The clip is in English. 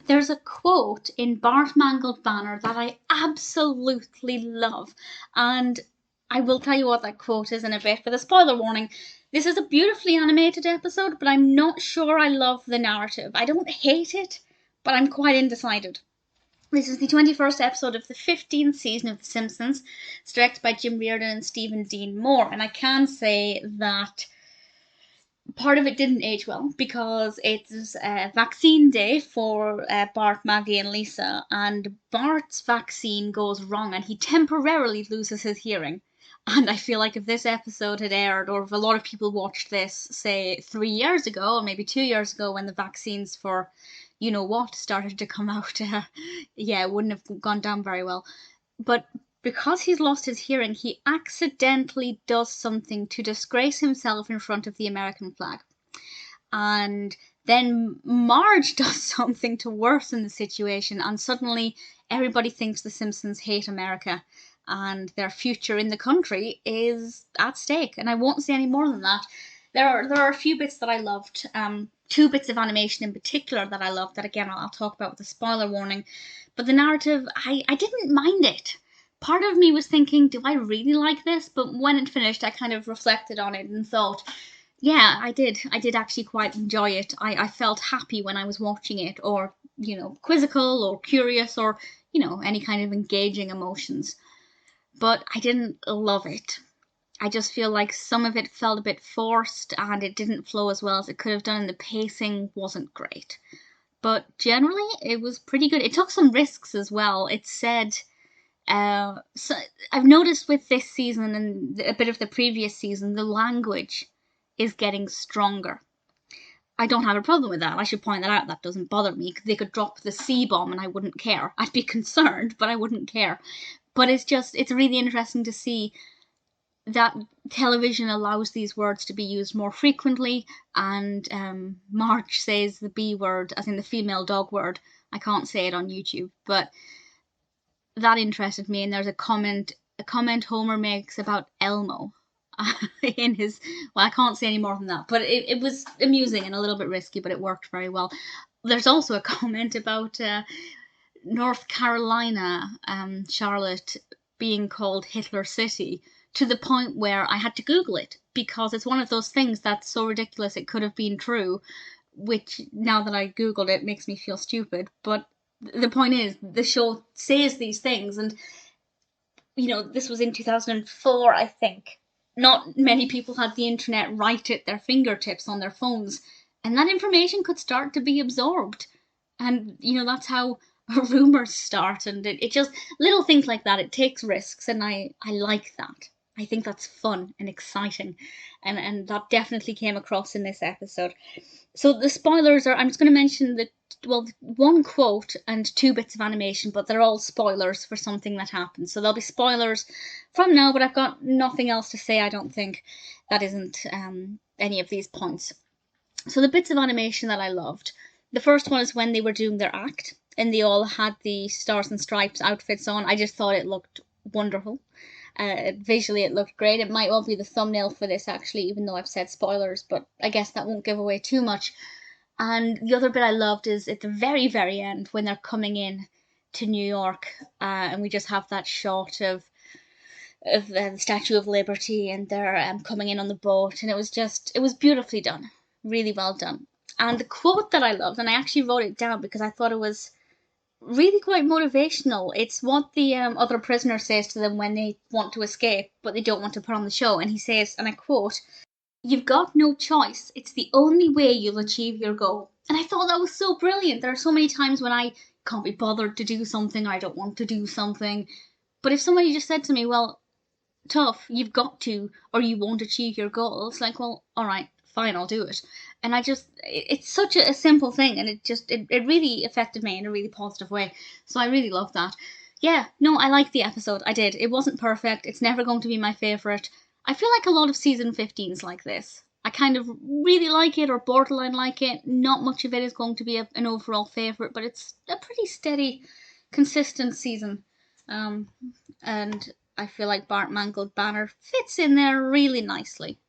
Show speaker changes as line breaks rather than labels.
There's a quote in Bart-Mangled Banner that I absolutely love, and I will tell you what that quote is in a bit, but a spoiler warning. This is a beautifully animated episode, but I'm not sure I love the narrative. I don't hate it, but I'm quite undecided. This is the 21st episode of the 15th season of The Simpsons. It's directed by Jim Reardon and Stephen Dean Moore, and I can say that part of it didn't age well because it's vaccine day for Bart, Maggie, and Lisa, and Bart's vaccine goes wrong and he temporarily loses his hearing. And I feel like if this episode had aired, or if a lot of people watched this, say, 3 years ago, or maybe 2 years ago, when the vaccines for you know what started to come out, yeah, it wouldn't have gone down very well. But because he's lost his hearing, he accidentally does something to disgrace himself in front of the American flag. And then Marge does something to worsen the situation, and suddenly everybody thinks the Simpsons hate America and their future in the country is at stake. And I won't say any more than that. There are a few bits that I loved. Two bits of animation in particular that I loved, that again I'll talk about with a spoiler warning. But the narrative, I didn't mind it. Part of me was thinking, do I really like this? But when it finished, I kind of reflected on it and thought, yeah, I did. I did actually quite enjoy it. I felt happy when I was watching it, or, quizzical or curious, or, any kind of engaging emotions. But I didn't love it. I just feel like some of it felt a bit forced and it didn't flow as well as it could have done, and the pacing wasn't great. But generally, it was pretty good. It took some risks as well. It said, so I've noticed with this season and a bit of the previous season, the language is getting stronger. I don't have a problem with that. I should point that out. That doesn't bother me. They could drop the C-bomb and I wouldn't care. I'd be concerned, but I wouldn't care. But it's really interesting to see that television allows these words to be used more frequently, and Marge says the B word, as in the female dog word. I can't say it on YouTube, but that interested me. And there's a comment Homer makes about Elmo in his, well, I can't say any more than that, but it was amusing and a little bit risky, but it worked very well. There's also a comment about North Carolina, Charlotte, being called Hitler City, to the point where I had to Google it, because it's one of those things that's so ridiculous it could have been true, which, now that I Googled it, makes me feel stupid. But the point is, the show says these things, and, this was in 2004, I think. Not many people had the internet right at their fingertips on their phones, and that information could start to be absorbed. And, that's how rumors start, and it just, little things like that, it takes risks, and I like that. I think that's fun and exciting, and that definitely came across in this episode. So the spoilers are, I'm just going to mention one quote and two bits of animation, but they're all spoilers for something that happens. So there'll be spoilers from now, but I've got nothing else to say, I don't think, that isn't any of these points. So the bits of animation that I loved, the first one is when they were doing their act, and they all had the Stars and Stripes outfits on. I just thought it looked wonderful. Visually, it looked great. It might well be the thumbnail for this, actually, even though I've said spoilers, but I guess that won't give away too much. And the other bit I loved is at the very, very end, when they're coming in to New York, and we just have that shot of the Statue of Liberty, and they're coming in on the boat, and it was beautifully done. Really well done. And the quote that I loved, and I actually wrote it down because I thought it was really quite motivational. It's what the other prisoner says to them when they want to escape, but they don't want to put on the show. And he says, and I quote, "You've got no choice. It's the only way you'll achieve your goal." And I thought that was so brilliant. There are so many times when I can't be bothered to do something, or I don't want to do something. But if somebody just said to me, well, tough, you've got to, or you won't achieve your goal, it's like, well, all right, fine, I'll do it. And it's such a simple thing, and it really affected me in a really positive way. So I really love that. Yeah, no, I liked the episode. I did. It wasn't perfect. It's never going to be my favourite. I feel like a lot of season 15s like this. I kind of really like it, or borderline like it. Not much of it is going to be an overall favourite, but it's a pretty steady, consistent season. And I feel like Bart-Mangled Banner fits in there really nicely.